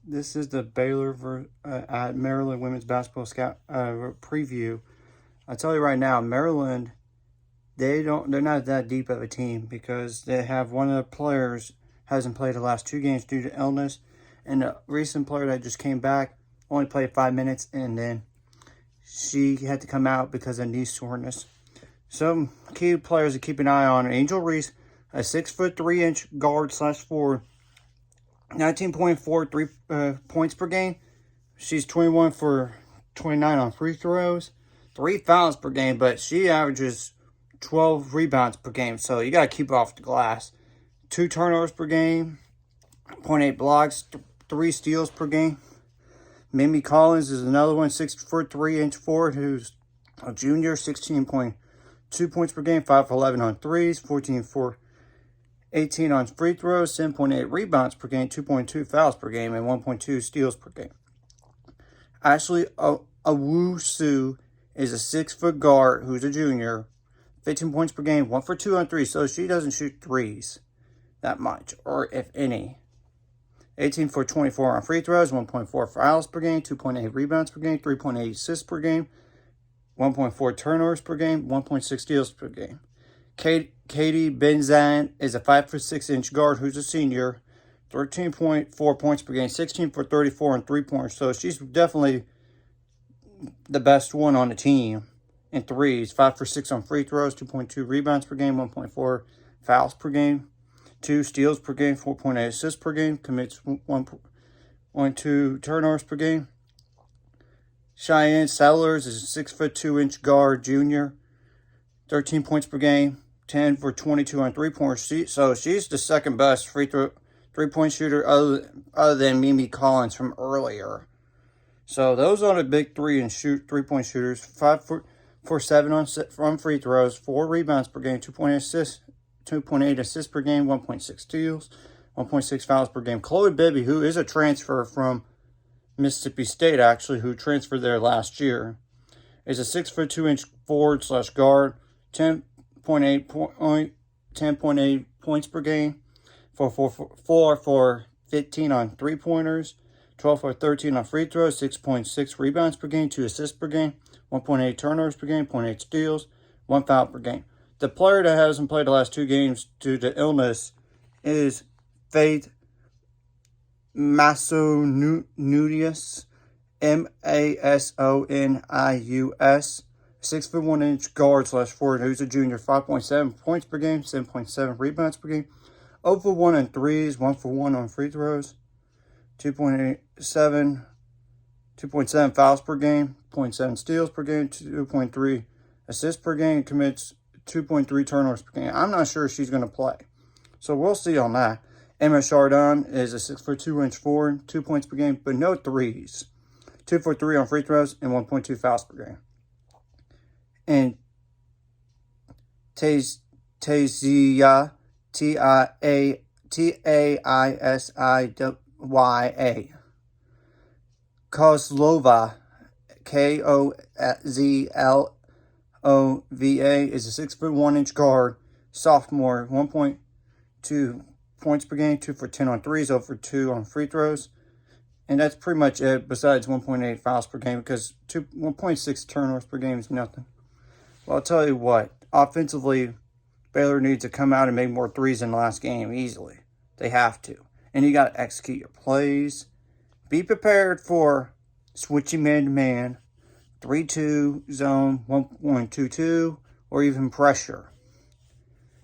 This is the Baylor at Maryland women's basketball scout preview. I tell you right now, Maryland, they're not that deep of a team because they have one of the players hasn't played the last 2 games due to illness, and a recent player that just came back only played 5 minutes, and then she had to come out because of knee soreness. Some key players to keep an eye on: Angel Reese, a 6'3" guard slash forward, 19.4 points per game. She's 21 for 29 on free throws, 3 fouls per game, but she averages 12 rebounds per game. So you got to keep her off the glass. 2 turnovers per game, 0.8 blocks, 3 steals per game. Mimi Collins is another one, 6'3" forward, who's a junior, 16.2 points per game, 5 for 11 on threes, 14 for 18 on free throws, 7.8 rebounds per game, 2.2 fouls per game, and 1.2 steals per game. Ashley Owusu is a 6-foot guard who's a junior, 15 points per game, 1 for 2 on threes, so she doesn't shoot threes that much, or if any. 18 for 24 on free throws, 1.4 fouls per game, 2.8 rebounds per game, 3.8 assists per game, 1.4 turnovers per game, 1.6 steals per game. Katie Benzan is a 5'6" guard who's a senior, 13.4 points per game, 16 for 34 on 3-pointers. So she's definitely the best one on the team in threes. 5 for 6 on free throws, 2.2 rebounds per game, 1.4 fouls per game, 2 steals per game, 4.8 assists per game, commits 1.2 turnovers per game. Cheyenne Sellers is a 6'2" guard junior, 13 points per game, 10 for 22 on 3-pointers. So she's the second best three-point shooter other than Mimi Collins from earlier. So those are the big 3-point shooters. 5 for 7 on free throws, 4 rebounds per game, 2.8 assists per game, 1.6 steals, 1.6 fouls per game. Chloe Bibby, who is a transfer from Mississippi State, actually, who transferred there last year, is a 6'2" forward slash guard, 10.8 points per game, 4 for 15 on 3-pointers, 12 for 13 on free throws, 6.6 rebounds per game, 2 assists per game, 1.8 turnovers per game, 0.8 steals, 1 foul per game. The player that hasn't played the last 2 games due to illness is Faith Masonius, Masonius, 6'1" guard slash forward who's a junior, 5.7 points per game, 7.7 rebounds per game, 0 for 1 on threes, 1 for 1 on free throws, 2.7 fouls per game, 0.7 steals per game, 2.3 assists per game, commits 2.3 turnovers per game. I'm not sure she's going to play, so we'll see on that. Emma Chardon is a 6'2" forward, 2 points per game, but no threes, 2 for 3 on free throws, and 1.2 fouls per game. And Taisia, Taisiya, Kozlova, Kozlova, is a 6'1" guard, sophomore, 1.2 points per game, 2 for 10 on threes, 0 for 2 on free throws. And that's pretty much it, besides 1.8 fouls per game, because 1.6 turnovers per game is nothing. Well, I'll tell you what, offensively, Baylor needs to come out and make more threes in the last game easily. They have to. And you got to execute your plays. Be prepared for switching man-to-man, 3-2 zone, 1-1-2-2, or even pressure.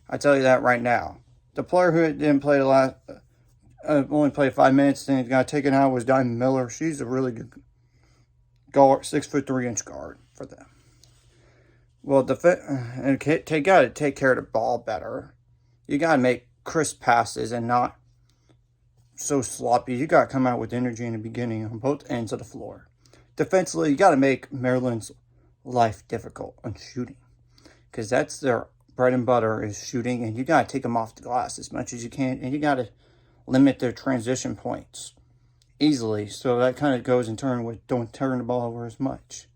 I tell you that right now. The player who didn't play only played 5 minutes and got taken out was Diamond Miller. She's a really good guard, 6'3" guard for them. Well, and got to take care of the ball better. You got to make crisp passes and not so sloppy. You got to come out with energy in the beginning on both ends of the floor. Defensively, you got to make Maryland's life difficult on shooting, because that's their bread and butter is shooting, and you got to take them off the glass as much as you can, and you got to limit their transition points easily. So that kind of goes in turn with don't turn the ball over as much.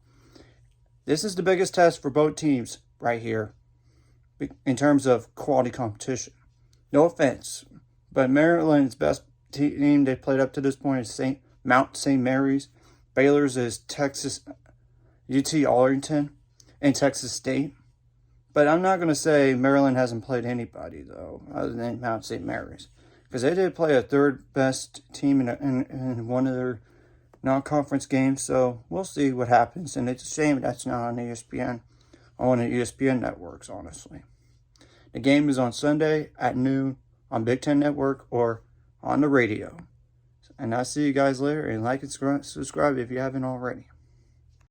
This is the biggest test for both teams right here in terms of quality competition. No offense, but Maryland's best team they played up to this point is Mount St. Mary's. Baylor's is Texas, UT Arlington, and Texas State. But I'm not going to say Maryland hasn't played anybody, though, other than Mount St. Mary's. Because they did play a third best team in one of their non-conference games. So we'll see what happens. And it's a shame that's not on ESPN, on one of the ESPN networks, honestly. The game is on Sunday at noon on Big Ten Network or on the radio. And I'll see you guys later. And like and subscribe if you haven't already.